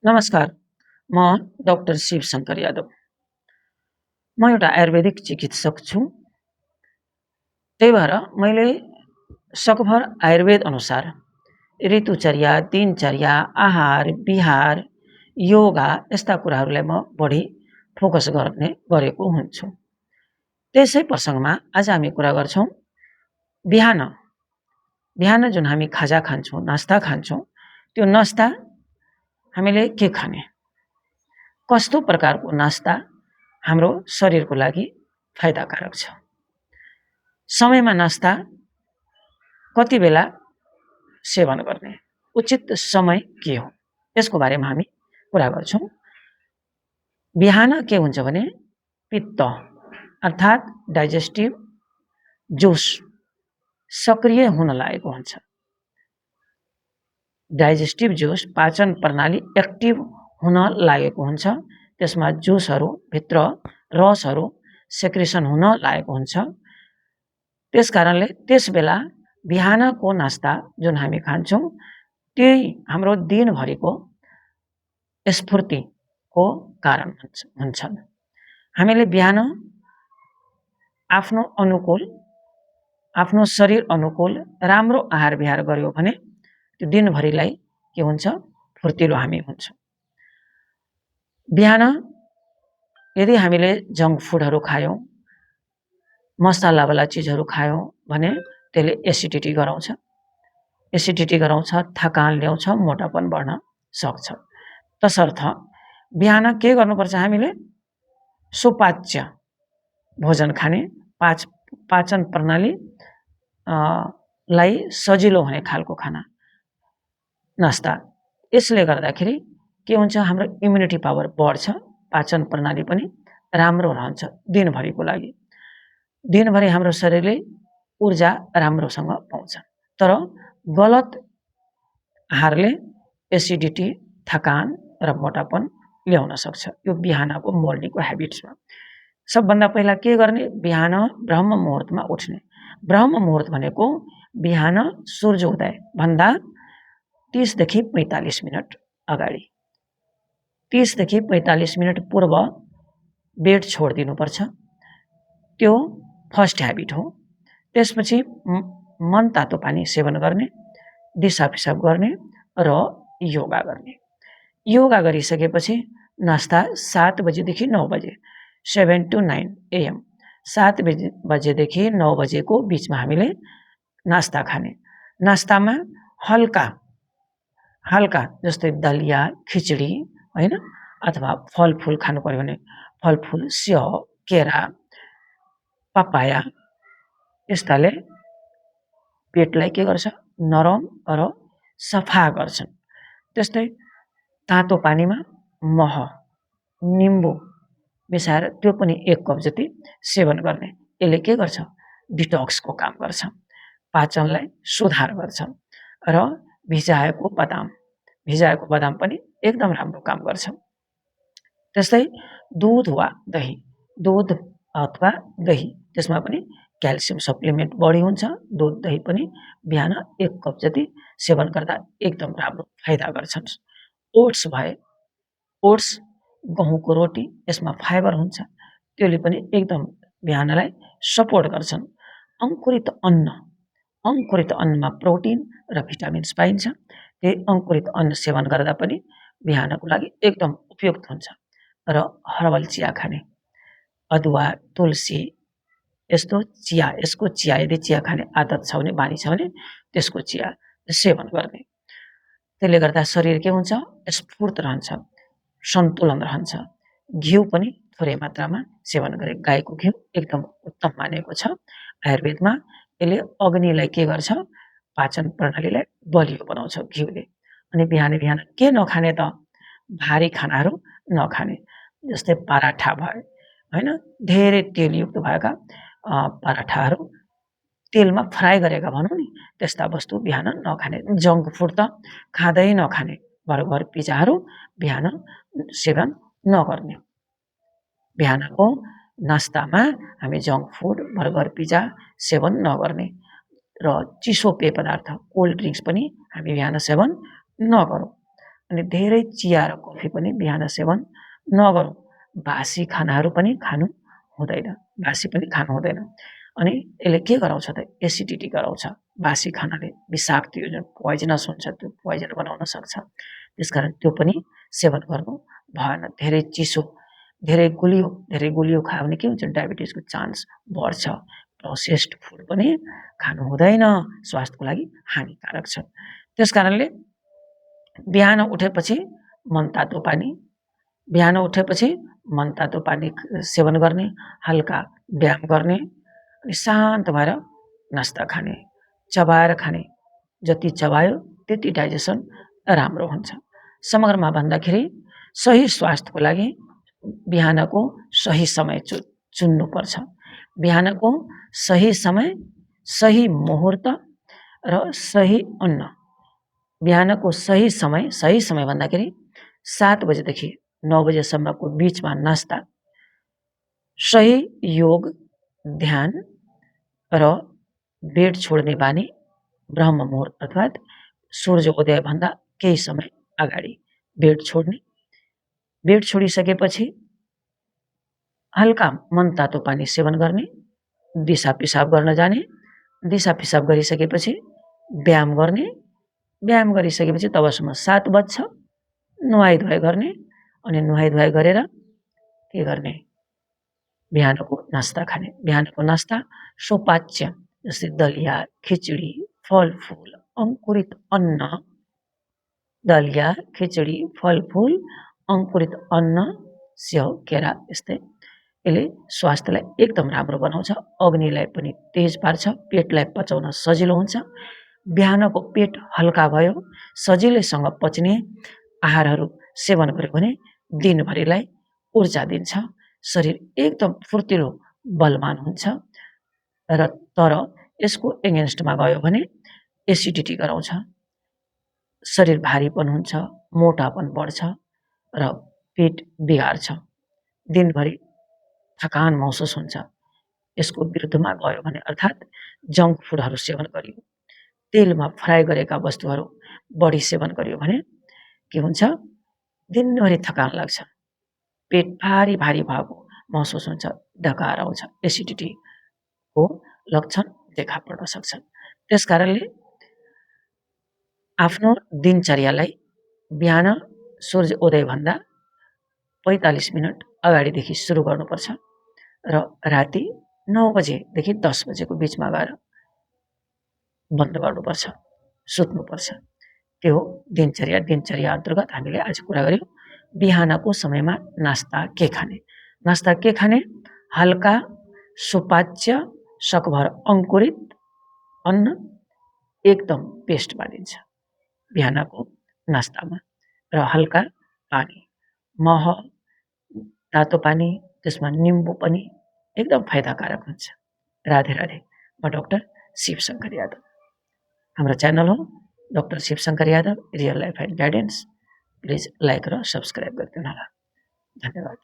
नमस्कार, म डाक्टर शिव शङ्कर यादव। म एउटा आयुर्वेदिक चिकित्सक छु। त्यही भएर मैले सकभर आयुर्वेद अनुसार ऋतुचर्या, दिनचर्या, आहार, विहार, योगा यस्ता कुराहरूलाई म बढी फोकस गरेको हुन्छु। त्यसै प्रसङ्गमा आज हामी कुरा गर्छौँ बिहान जुन हामी खाजा खान्छौँ, नास्ता खान्छौँ, त्यो नास्ता हामीले के खाने? कस्तो प्रकारको नास्ता हाम्रो शरीरको लागि फाइदाकारक छ? समयमा नास्ता कति बेला सेवन गर्ने? उचित समय के हो? यसको बारेमा हामी कुरा गर्छौँ। बिहान के हुन्छ भने पित्त अर्थात् डाइजेस्टिभ जोस सक्रिय हुन लागेको हुन्छ। डाइजेस्टिभ जोस पाचन प्रणाली एक्टिभ हुन लागेको हुन्छ। त्यसमा जुसहरू भित्र रसहरू सेक्रेसन हुन लागेको हुन्छ। त्यस कारणले त्यस बेला बिहानको नास्ता जुन हामी खान्छौँ त्यही हाम्रो दिनभरिको स्फूर्तिको कारण हुन्छन्। हामीले बिहान आफ्नो शरीर अनुकूल राम्रो आहार विहार गर्यो भने त्यो दिनभरिलाई के हुन्छ? फुर्तिलो हामी हुन्छौँ। बिहान यदि हामीले जङ्क फुडहरू खायौँ, मसालावाला चिजहरू खायौँ भने त्यसले एसिडिटी गराउँछ, थकान ल्याउँछ, मोटापन बढ्न सक्छ। तसर्थ बिहान के गर्नुपर्छ? हामीले सुपाच्य भोजन खाने, पाचन प्रणाली लाई सजिलो हुने खालको खाना नास्ता। यसले गर्दाखेरि के हुन्छ? हाम्रो इम्युनिटी पावर बढ्छ, पाचन प्रणाली पनि राम्रो रहन्छ दिनभरिको लागि। दिनभरि हाम्रो शरीरले ऊर्जा राम्रोसँग पाउँछ। तर गलत आहारले एसिडिटी, थकान र मोटापन ल्याउन सक्छ। यो बिहानको मर्निङको ह्याबिट्समा सबभन्दा पहिला के गर्ने? बिहान ब्रह्म मुहुर्तमा उठ्ने। ब्रह्म मुहुर्त भनेको बिहान सूर्योदय भन्दा 30 देखि 45 मिनट अगाडि, 30 देखि 45 मिनट पूर्व बेड छोडिदिनुपर्छ। त्यो फर्स्ट ह्याबिट हो। त्यसपछि मन तातो पानी सेवन गर्ने, दिसा पिसाब गर्ने र योगा गर्ने। योगा गरिसकेपछि नास्ता 7 बजेदेखि 9 बजे 7 to 9 AM 7 बजेदेखि 9 बजेको बिचमा हामीले नास्ता खाने। नास्तामा हल्का जस्तै दलिया, खिचडी हैन, अथवा फलफुल खानु पर्यो भने फलफुल, स्याउ, केरा, पपाया यस्ताले पेटलाई के गर्छ? नरम र सफा गर्छन्। त्यस्तै तातो पानीमा मह, निम्बु मिसाएर त्यो पनि 1 कप जति सेवन गर्ने। यसले के गर्छ? डिटक्सको काम गर्छ, पाचनलाई सुधार गर्छ। र भिजाएको बदाम पनि एकदम राम्रो काम गर्छ। त्यस्तै दुध अथवा दही, त्यसमा पनि क्याल्सियम सप्लिमेन्ट बढी हुन्छ। दुध दही पनि बिहान 1 कप जति सेवन गर्दा एकदम राम्रो फाइदा गर्छन्। ओट्स गहुँको रोटी, यसमा फाइबर हुन्छ, त्यसले पनि एकदम बिहानलाई सपोर्ट गर्छन्। अङ्कुरित अन्नमा प्रोटिन र भिटामिन्स पाइन्छ। त्यही अङ्कुरित अन्न सेवन गर्दा पनि बिहानको लागि एकदम उपयुक्त हुन्छ। र हर्बल चिया खाने, अदुवा, तुलसी यसको चिया यदि चिया खाने आदत छ भने, बानी छ भने त्यसको चिया सेवन गर्ने। त्यसले गर्दा शरीर के हुन्छ? स्फूर्त रहन्छ, सन्तुलन रहन्छ। घिउ पनि थोरै मात्रामा सेवन गरे। गाईको घिउ एकदम उत्तम मानेको छ आयुर्वेदमा। यसले अग्निलाई के गर्छ? पाचन प्रणालीलाई बलियो बनाउँछ घिउले। अनि बिहान के नखाने त? भारी खानाहरू नखाने, जस्तै पराठा भयो हैन, धेरै तेलयुक्त भएका पराठाहरू, तेलमा फ्राई गरेका भनौँ नि, त्यस्ता वस्तु बिहान नखाने। जङ्क फुड त खाँदै नखाने। बर्गर, पिज्जाहरू बिहान सेवन नगर्ने। बिहानको नास्तामा हामी जङ्क फुड, बर्गर, पिज्जा सेवन नगर्ने। र चिसो पेय पदार्थ, कोल्ड ड्रिङ्क्स पनि हामी बिहान सेवन नगरौँ। अनि धेरै चिया र कफी पनि बिहान सेवन नगरौँ। बासी खानाहरू पनि खानु हुँदैन, बासी पनि खानु हुँदैन। अनि यसले के गराउँछ त? एसिडिटी गराउँछ। बासी खानाले विषाक्त यो जुन पोइजनस हुन्छ त्यो पोइजन बनाउन सक्छ। त्यसकारण त्यो पनि सेवन गर्नु भएन। धेरै चिसो, धेरै गुलियो खायो भने के हुन्छ? डायबिटिजको चान्स बढ्छ। प्रोसेस्ड फुड पनि खानु हुँदैन, स्वास्थ्यको लागि हानिकारक छ। त्यसकारणले बिहान उठेपछि मनतातो पानी सेवन गर्ने, हल्का व्यायाम गर्ने अनि शान्त भएर नास्ता खाने, चबाएर खाने। जति चबायो त्यति डाइजेसन राम्रो हुन्छ। समग्रमा भन्दाखेरि सही स्वास्थ्यको लागि बिहानको सही समय चुन्नुपर्छ। बिहानको सही समय, सही मुहुर्त र सही अन्न। बिहानको सही समय भन्दाखेरि 7 बजेदेखि 9 बजेसम्मको बिचमा नास्ता, सही योग, ध्यान र बेड छोड्ने बानी ब्रह्म मुहुर्त अर्थात् सूर्य उदयभन्दा केही समय अगाडि बेड छोड्ने। बेड छोडिसकेपछि हल्का मनतातो पानी सेवन गर्ने, दिसा पिसाब गर्न जाने, दिसा पिसाब गरिसकेपछि व्यायाम गर्ने। व्यायाम गरिसकेपछि तबसम्म 7 बज्छ, नुहाइधुवाइ गर्ने अनि नुहाइधुवाइ गरेर के गर्ने? बिहानको नास्ता खाने। बिहानको नास्ता सुपाच्य जस्तै दलिया, खिचडी, फलफुल, अङ्कुरित अन्न, दलिया, खिचडी, फलफुल, अङ्कुरित अन्न, स्याउ, केरा यस्तै। यसले स्वास्थ्यलाई एकदम राम्रो बनाउँछ, अग्निलाई पनि तेज पार्छ, पेटलाई पचाउन सजिलो हुन्छ। बिहानको पेट हल्का भयो, सजिलैसँग पच्ने आहारहरू सेवन गर्यो भने दिनभरिलाई ऊर्जा दिन्छ, शरीर एकदम फुर्तिलो बलवान हुन्छ। तर यसको एगेन्स्टमा गयो भने एसिडिटी गराउँछ, शरीर भारीपन हुन्छ, मोटापन बढ्छ र पेट बिगार्छ, दिनभरि थकान महसुस हुन्छ। यसको विरुद्धमा गयो भने अर्थात् जङ्क फुडहरू सेवन गरियो, तेलमा फ्राई गरेका वस्तुहरू बढी सेवन गरियो भने के हुन्छ? दिनभरि थकान लाग्छ, पेट भारी भएको महसुस हुन्छ, डकार आउँछ, एसिडिटीको लक्षण देखा पर्न सक्छ। त्यसकारणले आफ्नो दिनचर्यालाई बिहान सूर्य उदयभन्दा 45 मिनट अगाडिदेखि सुरु गर्नुपर्छ र राति 9 बजेदेखि 10 बजेको बिचमा गएर बन्द गर्नुपर्छ, सुत्नुपर्छ। त्यो दिनचर्या अन्तर्गत हामीले आज कुरा गर्यौँ। बिहानको समयमा नास्ता के खाने? नास्ता के खाने? हल्का, सुपाच्य, सकभर अङ्कुरित अन्न एकदम बेस्ट मानिन्छ बिहानको नास्तामा। र हल्का पानी, मह, तातो पानी, त्यसमा निम्बु पनि एकदम फाइदाकारक हुन्छ। राधे राधे। म डाक्टर शिवशङ्कर यादव। हाम्रो च्यानल हो doctor Shivshankar Yadav, real life and guidance. Please like र सब्सक्राइब गरिदिनु होला। धन्यवाद।